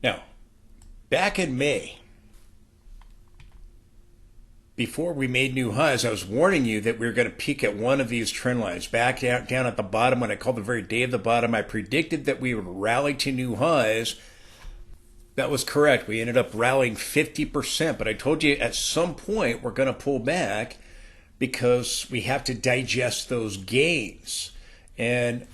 Now, back in May, before we made new highs, I was warning you that we were going to peak at one of these trend lines. Back down at the bottom, when I called the very day of the bottom, I predicted that we would rally to new highs. That was correct. We ended up rallying 50%, but I told you at some point we're going to pull back because we have to digest those gains. And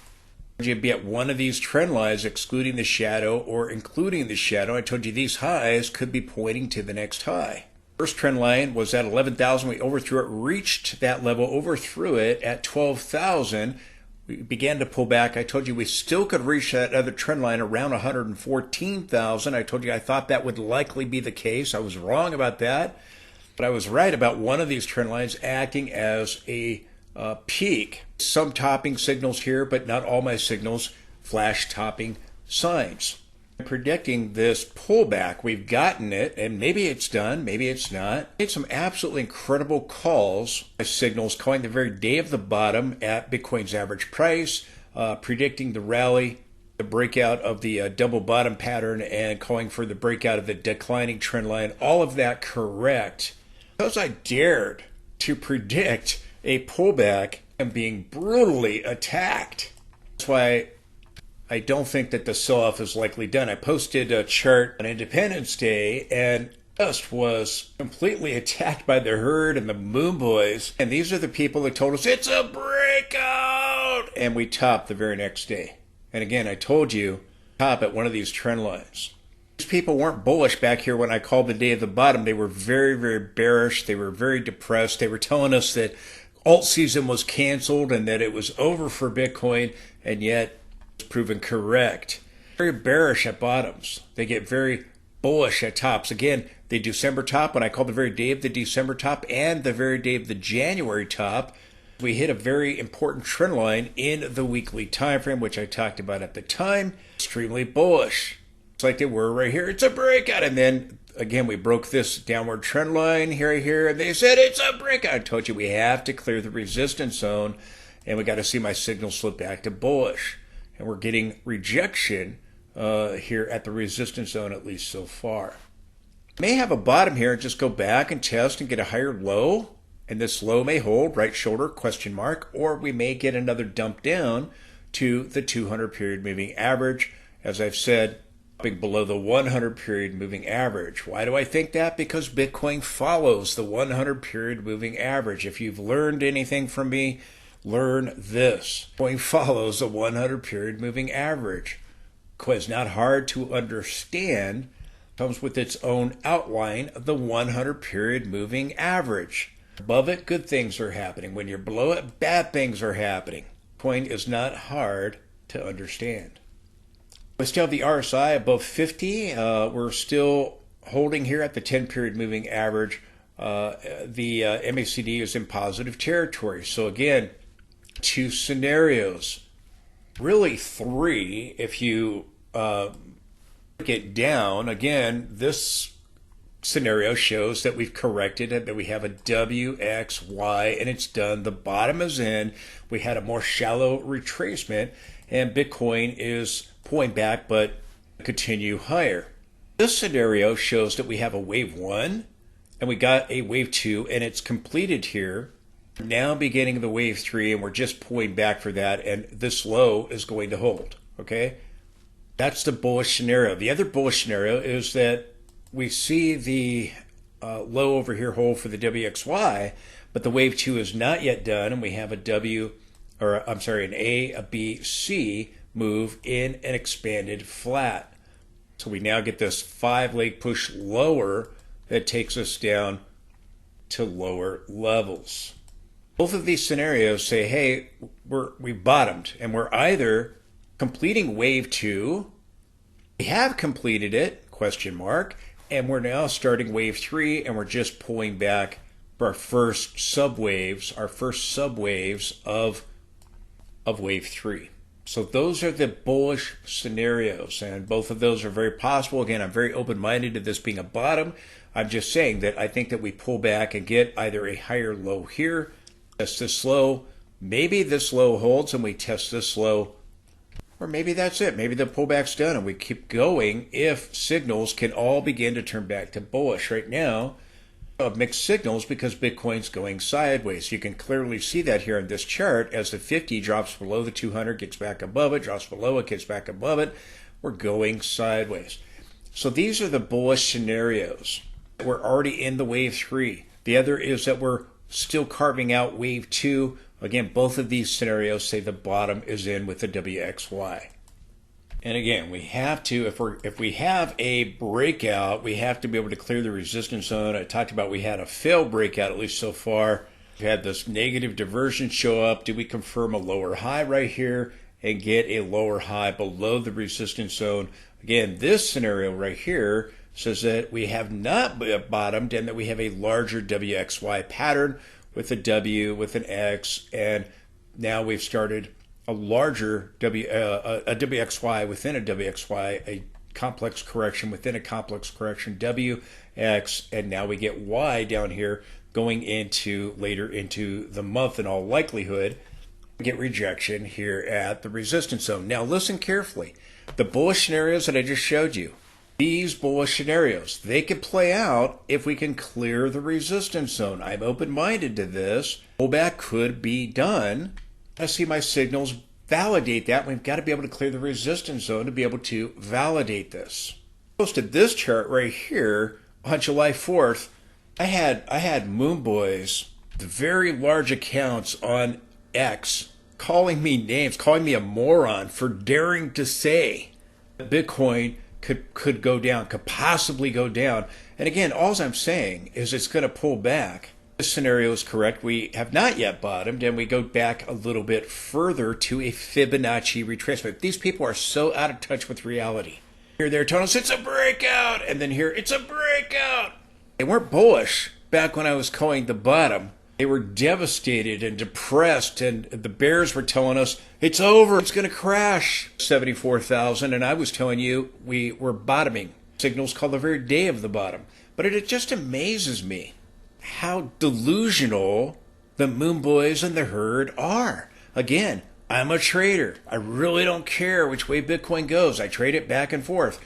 you'd be at one of these trend lines, excluding the shadow or including the shadow. I told you these highs could be pointing to the next high. First trend line was at 11,000. We overthrew it, reached that level, overthrew it at 12,000. We began to pull back. I told you we still could reach that other trend line around 114,000. I told you I thought that would likely be the case. I was wrong about that, but I was right about one of these trend lines acting as a peak. Some topping signals here, but not all my signals flash topping signs. I'm predicting this pullback. We've gotten it, and maybe it's done, maybe it's not. I made some absolutely incredible calls, signals calling the very day of the bottom at Bitcoin's average price, predicting the rally, the breakout of the double bottom pattern, and calling for the breakout of the declining trend line. All of that correct. Because I dared to predict a pullback and being brutally attacked. That's why I don't think that the sell-off is likely done. I posted a chart on Independence Day and just was completely attacked by the herd and the moon boys. And these are the people that told us it's a breakout. And we topped the very next day. And again, I told you, top at one of these trend lines. These people weren't bullish back here when I called the day of the bottom. They were very, very bearish. They were very depressed. They were telling us that alt season was canceled and that it was over for Bitcoin, and yet proven correct. Very bearish at bottoms. They get very bullish at tops. Again, the December top, when I called the very day of the December top and the very day of the January top, we hit a very important trend line in the weekly time frame, which I talked about at the time. Extremely bullish. It's like they were right here. It's a breakout. And then again, we broke this downward trend line here, and they said it's a breakout. I told you we have to clear the resistance zone, and we got to see my signal slip back to bullish. And we're getting rejection here at the resistance zone, at least so far. May have a bottom here and just go back and test and get a higher low. And this low may hold, right shoulder, question mark. Or we may get another dump down to the 200 period moving average. As I've said, below the 100 period moving average. Why do I think that? Because Bitcoin follows the 100 period moving average. If you've learned anything from me, learn this. Bitcoin follows the 100 period moving average. It's not hard to understand. It comes with its own outline of the 100 period moving average. Above it, good things are happening. When you're below it, bad things are happening. Bitcoin is not hard to understand. We still have the RSI above 50. We're still holding here at the 10 period moving average. The MACD is in positive territory. So again, two scenarios, really three if you break it down. Again, this scenario shows that we've corrected it, that we have a WXY and it's done. The bottom is in. We had a more shallow retracement and Bitcoin is pulling back but continue higher. This scenario shows that we have a wave one and we got a wave two and it's completed here. Now beginning the wave three, and we're just pulling back for that, and this low is going to hold, okay? That's the bullish scenario. The other bullish scenario is that we see the low over here hold for the WXY, but the wave two is not yet done, and we have an A, a B, C move in an expanded flat. So we now get this 5-leg push lower that takes us down to lower levels. Both of these scenarios say, hey, we bottomed, and we're either completing wave two, we have completed it, question mark, and we're now starting wave three, and we're just pulling back for our first subwaves of wave three. So those are the bullish scenarios, and both of those are very possible. Again, I'm very open-minded to this being a bottom. I'm just saying that I think that we pull back and get either a higher low here, test this low, maybe this low holds and we test this low Or maybe that's it. Maybe the pullback's done and we keep going if signals can all begin to turn back to bullish. Right now, of mixed signals because Bitcoin's going sideways. You can clearly see that here in this chart as the 50 drops below the 200, gets back above it, drops below it, gets back above it. We're going sideways. So these are the bullish scenarios. We're already in the wave 3. The other is that we're still carving out wave 2. Again, both of these scenarios say the bottom is in with the WXY. And again, we have to, if we have a breakout, we have to be able to clear the resistance zone. I talked about we had a failed breakout, at least so far. We had this negative diversion show up. Do we confirm a lower high right here and get a lower high below the resistance zone? Again, this scenario right here says that we have not bottomed and that we have a larger WXY pattern with a W, with an X, and now we've started a larger a WXY within a WXY, a complex correction within a complex correction, W, X, and now we get Y down here going into later into the month in all likelihood. Get rejection here at the resistance zone. Now listen carefully. The bullish scenarios that I just showed you, these bullish scenarios, they could play out if we can clear the resistance zone. I'm open-minded to this. Pullback could be done. I see my signals validate that. We've got to be able to clear the resistance zone to be able to validate this. I posted this chart right here on July 4th. I had Moon Boys, the very large accounts on X, calling me names, calling me a moron for daring to say that Bitcoin could go down, could possibly go down. And again, all I'm saying is it's going to pull back. This scenario is correct. We have not yet bottomed, and we go back a little bit further to a Fibonacci retracement. These people are so out of touch with reality. Here they're telling us it's a breakout, and then here it's a breakout. They weren't bullish back when I was calling the bottom. They were devastated and depressed, and the bears were telling us it's over, it's going to crash 74,000, and I was telling you we were bottoming. Signals called the very day of the bottom. But it just amazes me how delusional the Moon Boys and the herd are. Again, I'm a trader. I really don't care which way Bitcoin goes. I trade it back and forth.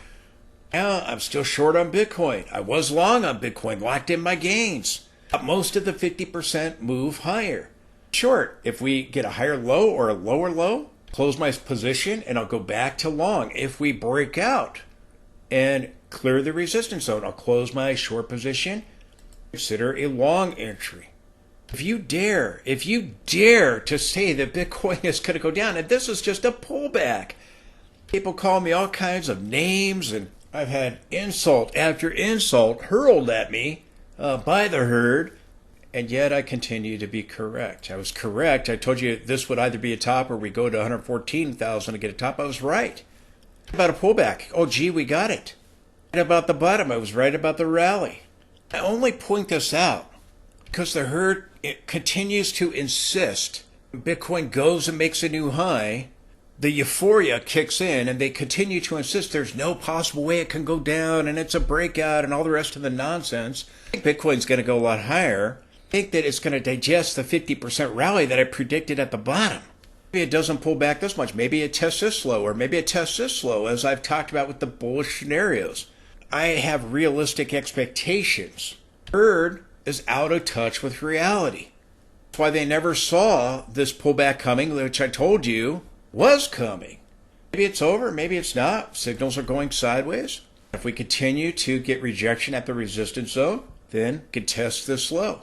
Now I'm still short on Bitcoin. I was long on Bitcoin, locked in my gains. Most of the 50% move higher. Short, if we get a higher low or a lower low, close my position and I'll go back to long. If we break out and clear the resistance zone, I'll close my short position, consider a long entry. If you dare to say that Bitcoin is going to go down, and this is just a pullback. People call me all kinds of names, and I've had insult after insult hurled at me by the herd, and yet I continue to be correct. I was correct. I told you this would either be a top or we go to 114,000 to get a top. I was right. About a pullback. Oh, gee, we got it. Right about the bottom. I was right about the rally. I only point this out because the herd continues to insist. Bitcoin goes and makes a new high. The euphoria kicks in and they continue to insist there's no possible way it can go down and it's a breakout and all the rest of the nonsense. I think Bitcoin's going to go a lot higher. I think that it's going to digest the 50% rally that I predicted at the bottom. Maybe it doesn't pull back this much. Maybe it tests this low, or maybe it tests this low, as I've talked about with the bullish scenarios. I have realistic expectations. Herd is out of touch with reality. That's why they never saw this pullback coming, which I told you was coming. Maybe it's over, maybe it's not. Signals are going sideways. If we continue to get rejection at the resistance zone, then contest this low.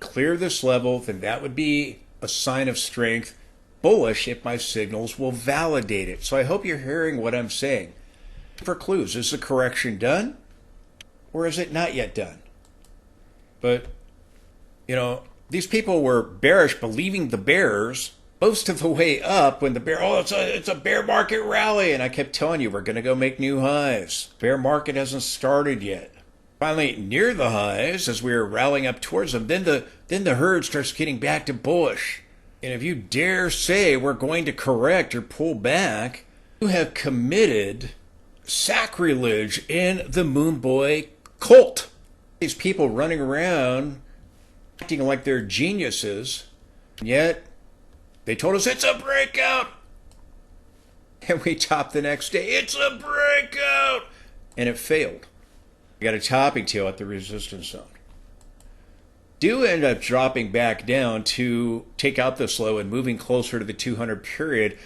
Clear this level, then that would be a sign of strength. Bullish if my signals will validate it. So I hope you're hearing what I'm saying. For clues, is the correction done or is it not yet done? But, you know, these people were bearish, believing the bears most of the way up when the bear, it's a bear market rally. And I kept telling you, we're going to go make new highs. Bear market hasn't started yet. Finally, near the highs, as we were rallying up towards them, then the herd starts getting back to bullish. And if you dare say we're going to correct or pull back, you have committed sacrilege in the Moon Boy cult. These people running around acting like they're geniuses, and yet they told us it's a breakout. and we top the next day. It's a breakout! And it failed. We got a topping tail at the resistance zone. Do end up dropping back down to take out this low and moving closer to the 200 period.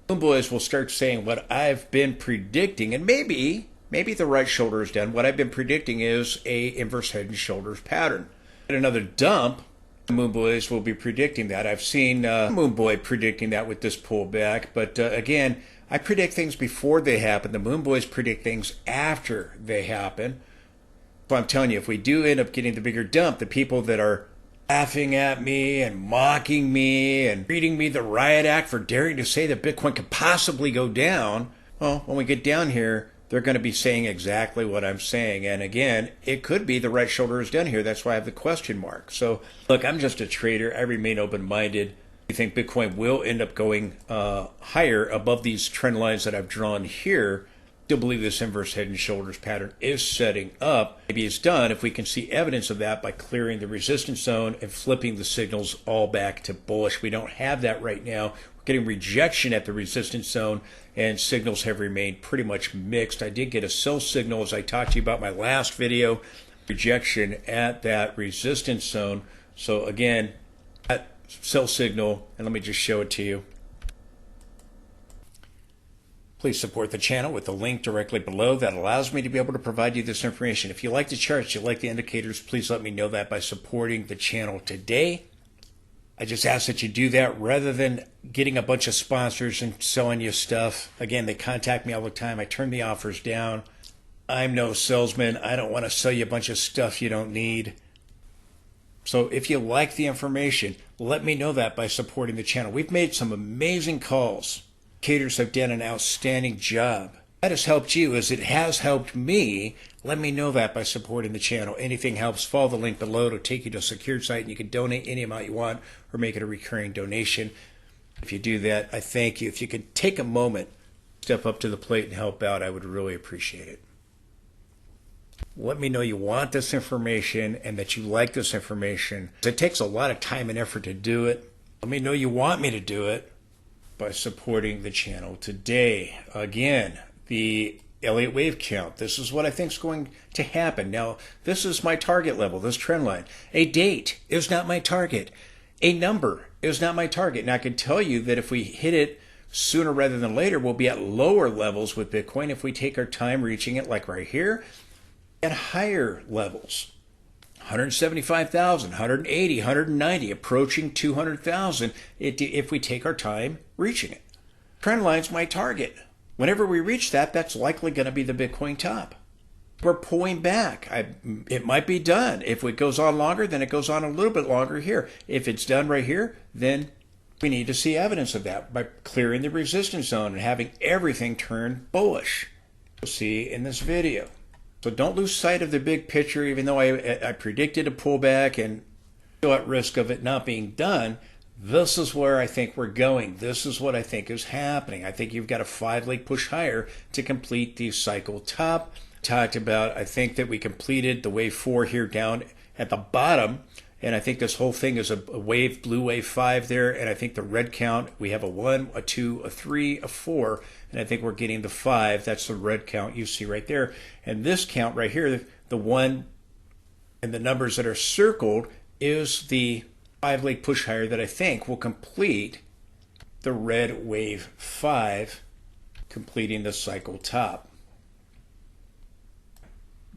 Boom boys will start saying what I've been predicting, and maybe the right shoulder is done. What I've been predicting is a inverse head and shoulders pattern. And another dump, Moon Boys will be predicting that. I've seen Moon Boy predicting that with this pullback, but again, I predict things before they happen. The Moon Boys predict things after they happen. So I'm telling you, if we do end up getting the bigger dump, the people that are laughing at me and mocking me and reading me the riot act for daring to say that Bitcoin could possibly go down, well, when we get down here, they're going to be saying exactly what I'm saying. And again, it could be the right shoulder is done here. That's why I have the question mark. So look, I'm just a trader. I remain open-minded. I think Bitcoin will end up going higher above these trend lines that I've drawn here. I still believe this inverse head and shoulders pattern is setting up. Maybe it's done if we can see evidence of that by clearing the resistance zone and flipping the signals all back to bullish. We don't have that right now. We're getting rejection at the resistance zone, and signals have remained pretty much mixed. I did get a sell signal, as I talked to you about my last video, rejection at that resistance zone. So again, that sell signal, and let me just show it to you. Please support the channel with the link directly below. That allows me to be able to provide you this information. If you like the charts, you like the indicators, please let me know that by supporting the channel today. I just ask that you do that rather than getting a bunch of sponsors and selling you stuff. Again, they contact me all the time. I turn the offers down. I'm no salesman. I don't want to sell you a bunch of stuff you don't need. So if you like the information, let me know that by supporting the channel. We've made some amazing calls. Indicators have done an outstanding job. That has helped you as it has helped me. Let me know that by supporting the channel. Anything helps. Follow the link below to take you to a secured site, and you can donate any amount you want or make it a recurring donation. If you do that, I thank you. If you could take a moment, step up to the plate and help out, I would really appreciate it. Let me know you want this information and that you like this information. It takes a lot of time and effort to do it. Let me know you want me to do it by supporting the channel today. Again, the Elliot wave count. This is what I think is going to happen. Now, this is my target level, this trend line. A date is not my target. A number is not my target. Now, I can tell you that if we hit it sooner rather than later, we'll be at lower levels with Bitcoin if we take our time reaching it, like right here, at higher levels. 175,000, 180, 190, approaching 200,000 if we take our time reaching it. Trend line's my target. Whenever we reach that, that's likely going to be the Bitcoin top. We're pulling back. It might be done. If it goes on longer, then it goes on a little bit longer here. If it's done right here, then we need to see evidence of that by clearing the resistance zone and having everything turn bullish. You'll see in this video. So don't lose sight of the big picture, even though I predicted a pullback and still at risk of it not being done. This is where I think we're going. This is what I think is happening. I think you've got a 5-leg push higher to complete the cycle top. Talked about, I think that we completed the wave 4 here down at the bottom. And I think this whole thing is a wave, blue wave 5 there. And I think the red count, we have a 1, a 2, a 3, a 4. And I think we're getting the 5. That's the red count you see right there. And this count right here, the 1 and the numbers that are circled is the 5-leg push higher that I think will complete the red wave 5, completing the cycle top.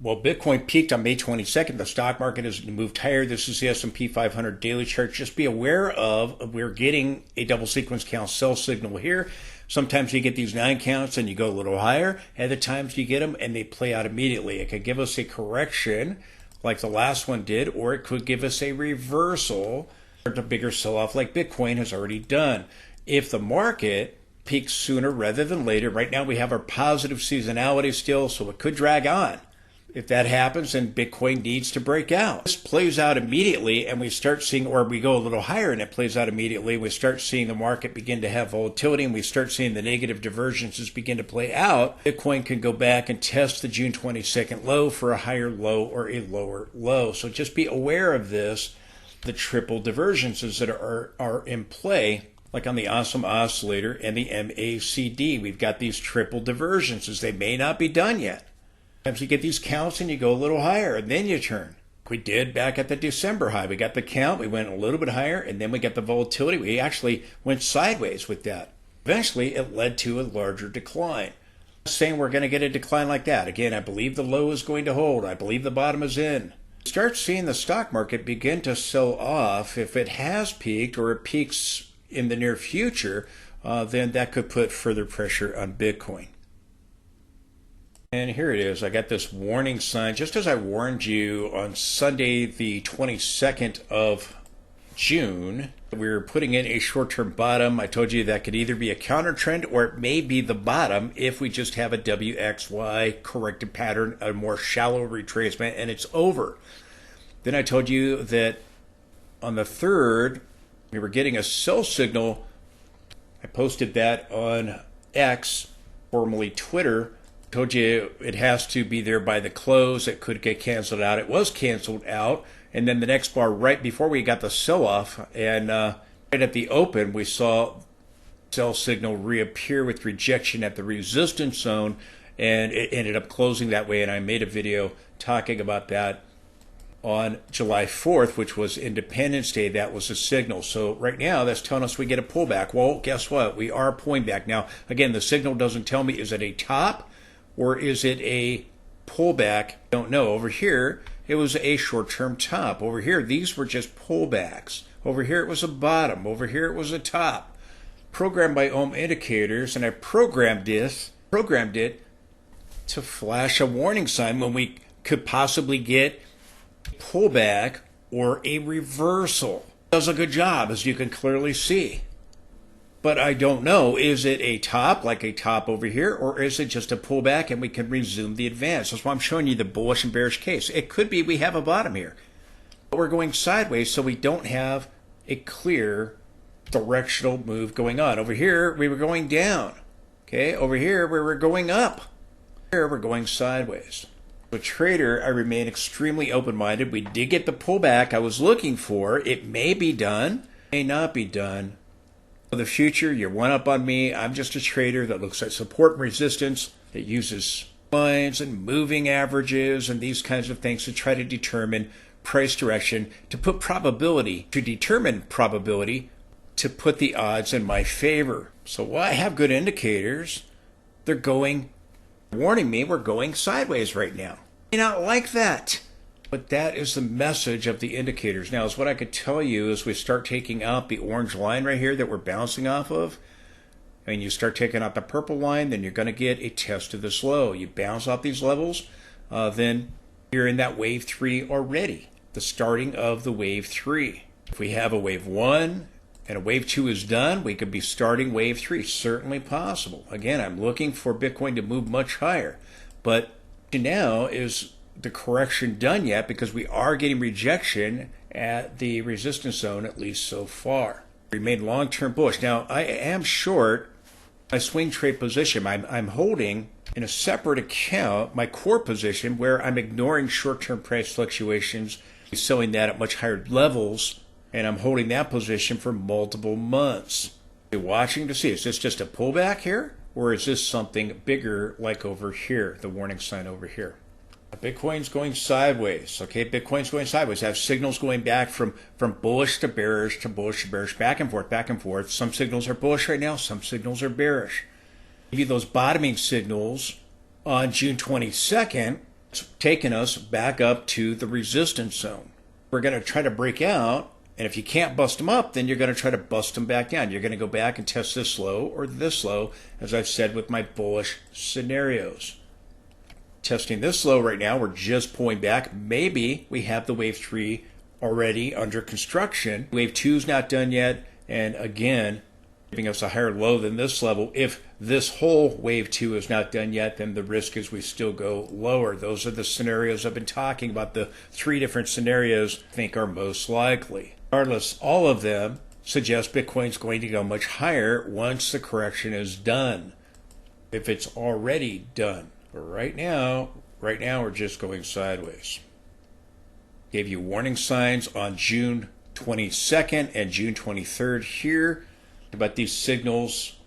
Well, Bitcoin peaked on May 22nd. The stock market has moved higher. This is the S&P 500 daily chart. Just be aware of, we're getting a double sequence count sell signal here. Sometimes you get these 9 counts and you go a little higher. Other times you get them and they play out immediately. It could give us a correction like the last one did, or it could give us a reversal or a bigger sell-off like Bitcoin has already done. If the market peaks sooner rather than later, right now we have our positive seasonality still, so it could drag on. If that happens, then Bitcoin needs to break out. This plays out immediately, and we start seeing, or we go a little higher and it plays out immediately, we start seeing the market begin to have volatility, and we start seeing the negative divergences begin to play out. Bitcoin can go back and test the June 22nd low for a higher low or a lower low. So just be aware of this, the triple divergences that are in play like on the Awesome Oscillator and the MACD. We've got these triple divergences. They may not be done yet. Sometimes you get these counts and you go a little higher and then you turn. We did back at the December high. We got the count, we went a little bit higher, and then we got the volatility. We actually went sideways with that. Eventually, it led to a larger decline. I'm saying we're going to get a decline like that. Again, I believe the low is going to hold. I believe the bottom is in. Start seeing the stock market begin to sell off. If it has peaked or it peaks in the near future, then that could put further pressure on Bitcoin. And here it is. I got this warning sign, just as I warned you on Sunday, the 22nd of June. We were putting in a short-term bottom. I told you that could either be a counter trend or it may be the bottom if we just have a WXY corrected pattern, a more shallow retracement, and it's over. Then I told you that on the 3rd, we were getting a sell signal. I posted that on X, formerly Twitter. Told you it has to be there by the close. It could get canceled out. It was canceled out. And then the next bar, right before we got the sell-off, and right at the open, we saw sell signal reappear with rejection at the resistance zone, and it ended up closing that way. And I made a video talking about that on July 4th, which was Independence Day. That was a signal. So right now, that's telling us we get a pullback. Well, guess what? We are pulling back. Now, again, the signal doesn't tell me, is it a top or is it a pullback? Don't know. Over here, it was a short-term top. Over here, these were just pullbacks. Over here, it was a bottom. Over here, it was a top. Programmed by ohm indicators, and I programmed it to flash a warning sign when we could possibly get a pullback or a reversal. It does a good job, as you can clearly see. But I don't know, is it a top, like a top over here, or is it just a pullback and we can resume the advance? That's why I'm showing you the bullish and bearish case. It could be we have a bottom here. But we're going sideways, so we don't have a clear directional move going on. Over here, we were going down. Okay, over here, we were going up. Here, we're going sideways. As a trader, I remain extremely open-minded. We did get the pullback I was looking for. It may be done, may not be done. For the future, you're one up on me. I'm just a trader that looks at support and resistance, that uses lines and moving averages and these kinds of things to try to determine price direction, to put probability, to determine probability, to put the odds in my favor. So while I have good indicators, they're warning me we're going sideways right now. I may not like that. But that is the message of the indicators. Now, is what I could tell you as we start taking out the orange line right here that we're bouncing off of, and you start taking out the purple line, then you're going to get a test of this low. You bounce off these levels, then you're in that wave 3 already, the starting of the wave 3. If we have a wave 1 and a wave 2 is done, we could be starting wave 3. Certainly possible. Again, I'm looking for Bitcoin to move much higher. But now is the correction done yet, because we are getting rejection at the resistance zone, at least so far. Remain long-term bullish. Now, I am short my swing trade position. I'm holding in a separate account my core position where I'm ignoring short-term price fluctuations, selling that at much higher levels, and I'm holding that position for multiple months. Watching to see, is this just a pullback here, or is this something bigger like over here, the warning sign over here? Bitcoin's going sideways. Okay, Bitcoin's going sideways. I have signals going back from bullish to bearish to bullish to bearish, back and forth, back and forth. Some signals are bullish right now, some signals are bearish. Maybe those bottoming signals on June 22nd, it's taken us back up to the resistance zone. We're going to try to break out, and if you can't bust them up, then you're going to try to bust them back down. You're going to go back and test this low or this low, as I've said with my bullish scenarios. Testing this low right now, we're just pulling back. Maybe we have the wave 3 already under construction. Wave 2 is not done yet, and again, giving us a higher low than this level. If this whole wave 2 is not done yet, then the risk is we still go lower. Those are the scenarios I've been talking about. The 3 different scenarios I think are most likely. Regardless, all of them suggest Bitcoin's going to go much higher once the correction is done, if it's already done. But right now we're just going sideways. Gave you warning signs on June 22nd and June 23rd here. About these signals,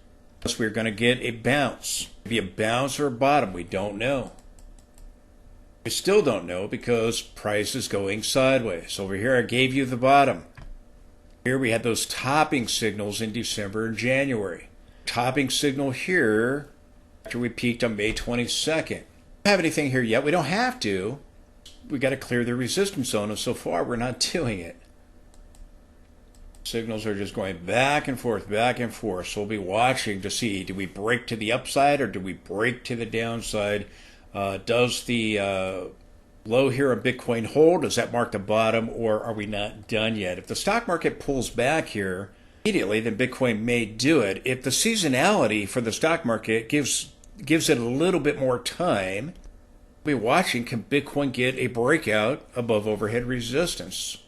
we're going to get a bounce. Maybe a bounce or a bottom, we don't know. We still don't know because price is going sideways. Over here I gave you the bottom. Here we had those topping signals in December and January. Topping signal here after we peaked on May 22nd. We don't have anything here yet. We don't have to. We got to clear the resistance zone, and so far we're not doing it. Signals are just going back and forth, back and forth. So we'll be watching to see, do we break to the upside or do we break to the downside? Does the low here on Bitcoin hold? Does that mark the bottom, or are we not done yet? If the stock market pulls back here immediately, then Bitcoin may do it. If the seasonality for the stock market gives it a little bit more time, we'll be watching, can Bitcoin get a breakout above overhead resistance?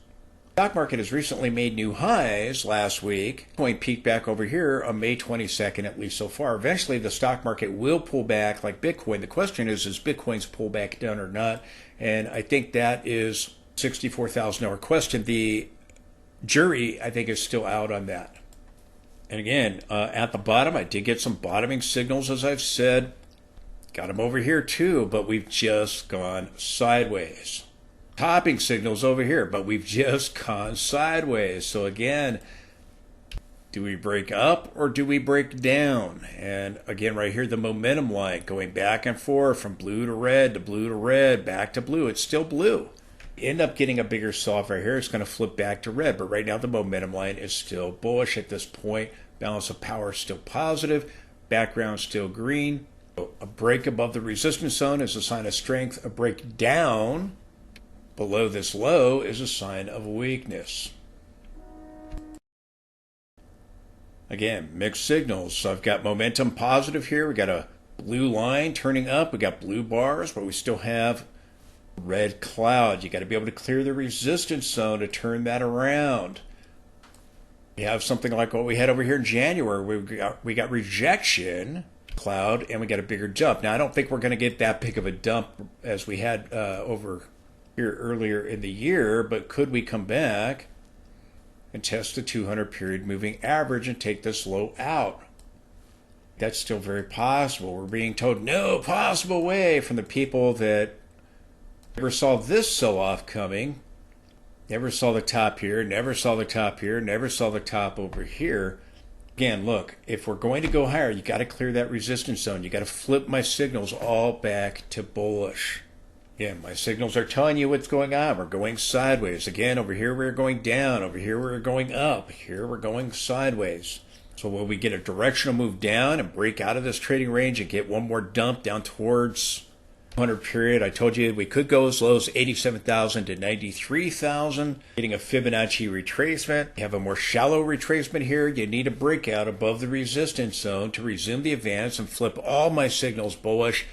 The stock market has recently made new highs last week. Bitcoin peaked back over here on May 22nd, at least so far. Eventually, the stock market will pull back like Bitcoin. The question is Bitcoin's pullback done or not? And I think that is $64,000 question. The jury, I think, is still out on that. And again, at the bottom, I did get some bottoming signals, as I've said. Got them over here too, but we've just gone sideways. Topping signals over here, but we've just gone sideways. So again, do we break up or do we break down? And again, right here, the momentum line going back and forth from blue to red to blue to red, back to blue. It's still blue. End up getting a bigger soft right here. It's going to flip back to red, but right now the momentum line is still bullish at this point. Balance of power is still positive. Background still green. So a break above the resistance zone is a sign of strength. A break down below this low is a sign of weakness. Again, mixed signals. So I've got momentum positive here. We got a blue line turning up. We got blue bars, but we still have red cloud. You got to be able to clear the resistance zone to turn that around. We have something like what we had over here in January. We got rejection cloud, and we got a bigger dump. Now, I don't think we're going to get that big of a dump as we had over here earlier in the year, but could we come back and test the 200 period moving average and take this low out? That's still very possible. We're being told no possible way from the people that never saw this sell-off coming, never saw the top here, never saw the top here, never saw the top over here. Again, look, if we're going to go higher, you got to clear that resistance zone. You got to flip my signals all back to bullish. Again, my signals are telling you what's going on. We're going sideways. Again, over here we're going down. Over here we're going up. Here we're going sideways. So will we get a directional move down and break out of this trading range and get one more dump down towards 200 period? I told you we could go as low as 87,000 to 93,000. Getting a Fibonacci retracement. You have a more shallow retracement here. You need a breakout above the resistance zone to resume the advance and flip all my signals bullish.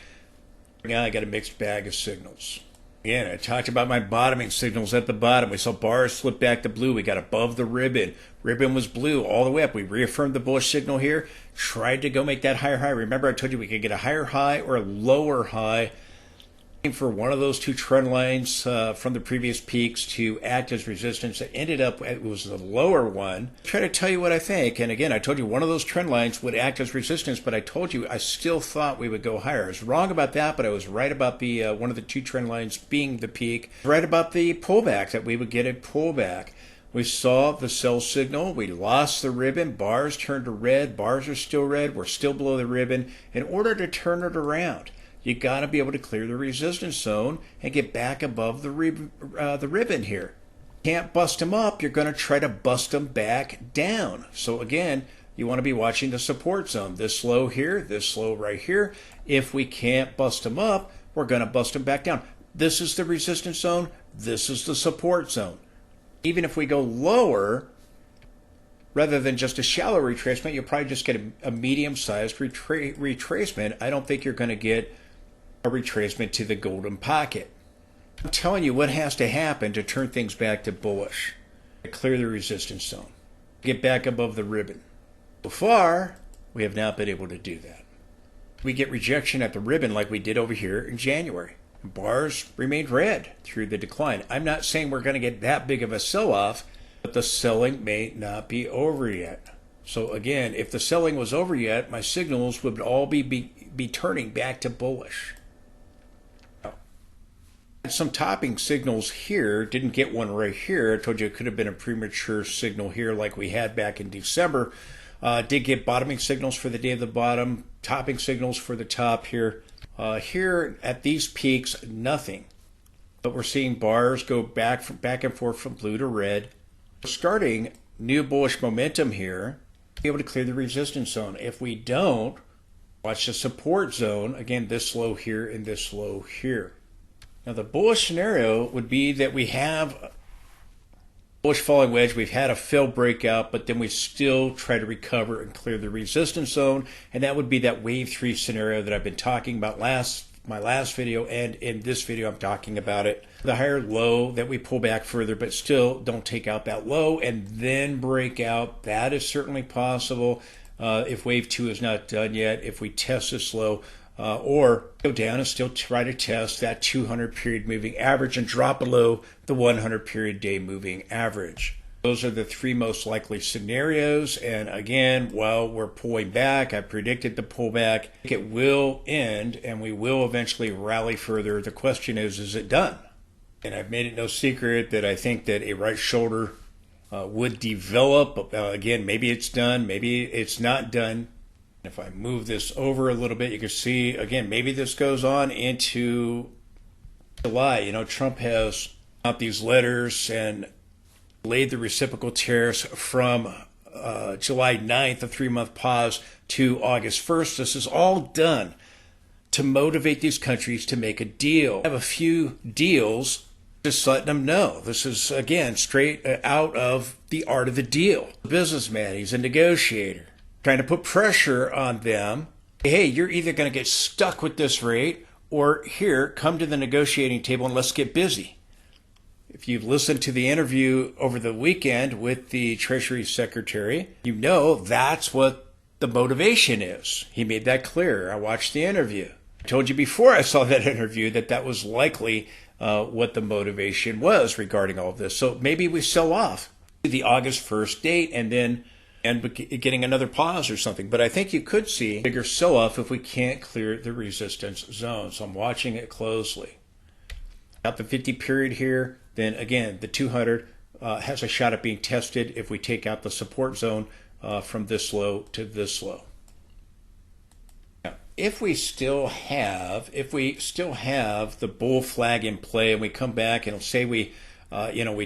Now I got a mixed bag of signals. Again, I talked about my bottoming signals at the bottom. We saw bars flip back to blue. We got above the ribbon. Ribbon was blue all the way up. We reaffirmed the bullish signal here. Tried to go make that higher high. Remember, I told you we could get a higher high or a lower high. For one of those two trend lines from the previous peaks to act as resistance. It ended up, it was the lower one. Try to tell you what I think. And again, I told you one of those trend lines would act as resistance, but I told you I still thought we would go higher. I was wrong about that, but I was right about the one of the two trend lines being the peak. Right about the pullback, that we would get a pullback. We saw the sell signal. We lost the ribbon. Bars turned to red. Bars are still red. We're still below the ribbon. In order to turn it around, you got to be able to clear the resistance zone and get back above the ribbon here. Can't bust them up. You're going to try to bust them back down. So again, you want to be watching the support zone. This low here, this low right here. If we can't bust them up, we're going to bust them back down. This is the resistance zone. This is the support zone. Even if we go lower, rather than just a shallow retracement, you'll probably just get a medium-sized retracement. I don't think you're going to get a retracement to the golden pocket. I'm telling you what has to happen to turn things back to bullish. Clear the resistance zone. Get back above the ribbon. So far, we have not been able to do that. We get rejection at the ribbon like we did over here in January. Bars remained red through the decline. I'm not saying we're going to get that big of a sell-off, but the selling may not be over yet. So again, if the selling was over yet, my signals would all be turning back to bullish. Some topping signals here, didn't get one right here. I told you it could have been a premature signal here like we had back in December. Did get bottoming signals for the day of the bottom, topping signals for the top here. Here at these peaks, nothing. But we're seeing bars go back and forth from blue to red. We're starting new bullish momentum here. Be able to clear the resistance zone. If we don't, watch the support zone. Again, this low here and this low here. Now the bullish scenario would be that we have a bullish falling wedge. We've had a failed breakout, but then we still try to recover and clear the resistance zone. And that would be that wave 3 scenario that I've been talking about my last video, and in this video I'm talking about it. The higher low that we pull back further, but still don't take out that low and then break out. That is certainly possible if wave 2 is not done yet, if we test this low. Or go down and still try to test that 200 period moving average and drop below the 100 period day moving average. Those are the 3 most likely scenarios. And again, while we're pulling back, I predicted the pullback. It will end and we will eventually rally further. The question is it done? And I've made it no secret that I think that a right shoulder would develop. Again, maybe it's done, maybe it's not done. If I move this over a little bit, you can see, again, maybe this goes on into July. You know, Trump has out these letters and laid the reciprocal tariffs from July 9th, a 3-month pause, to August 1st. This is all done to motivate these countries to make a deal. I have a few deals, just letting them know. This is, again, straight out of the art of the deal. A businessman, he's a negotiator, trying to put pressure on them. Hey, you're either going to get stuck with this rate, or here, come to the negotiating table and let's get busy. If you've listened to the interview over the weekend with the Treasury Secretary, you know that's what the motivation is. He made that clear. I watched the interview. I told you before I saw that interview that was likely what the motivation was regarding all of this. So maybe we sell off the August 1st date and then getting another pause or something. But I think you could see a bigger sell-off if we can't clear the resistance zone. So I'm watching it closely. Got the 50 period here. Then again, the 200 has a shot at being tested if we take out the support zone from this low to this low. Now, if we still have the bull flag in play and we come back and say we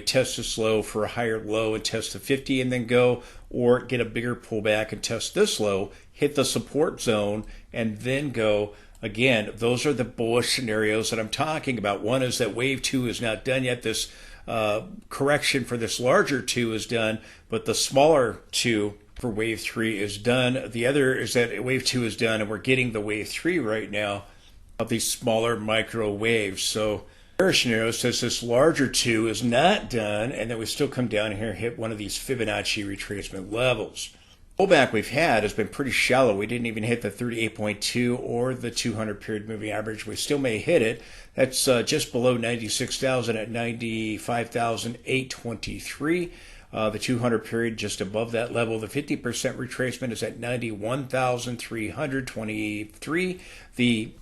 test this low for a higher low and test the 50 and then go, or get a bigger pullback and test this low, hit the support zone and then go. Again, those are the bullish scenarios that I'm talking about. One is that wave 2 is not done yet. This correction for this larger 2 is done, but the smaller 2 for wave 3 is done. The other is that wave 2 is done and we're getting the wave 3 right now of these smaller micro waves. So Bearish scenario says this larger 2 is not done, and then we still come down here and hit one of these Fibonacci retracement levels. Pullback we've had has been pretty shallow. We didn't even hit the 38.2 or the 200 period moving average. We still may hit it. That's just below 96,000 at 95,823. The 200 period just above that level. The 50% retracement is at 91,323. The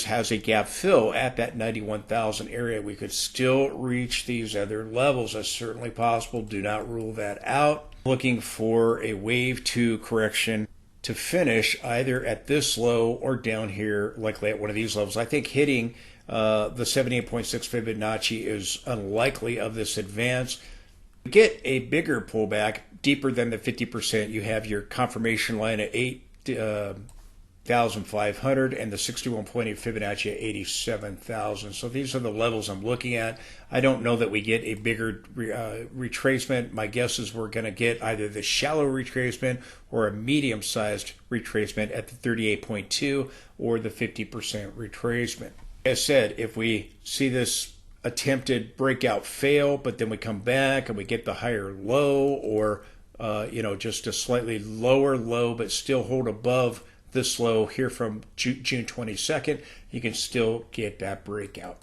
has a gap fill at that 91,000 area. We could still reach these other levels. That's certainly possible. Do not rule that out. Looking for a wave 2 correction to finish either at this low or down here, likely at one of these levels. I think hitting the 78.6 Fibonacci is unlikely of this advance. Get a bigger pullback deeper than the 50%. You have your confirmation line at 8,500 and the 61.8 Fibonacci at 87,000. So these are the levels I'm looking at. I don't know that we get a bigger retracement. My guess is we're going to get either the shallow retracement or a medium-sized retracement at the 38.2 or the 50% retracement. As I said, if we see this attempted breakout fail, but then we come back and we get the higher low or just a slightly lower low but still hold above this low here from June 22nd, you can still get that breakout.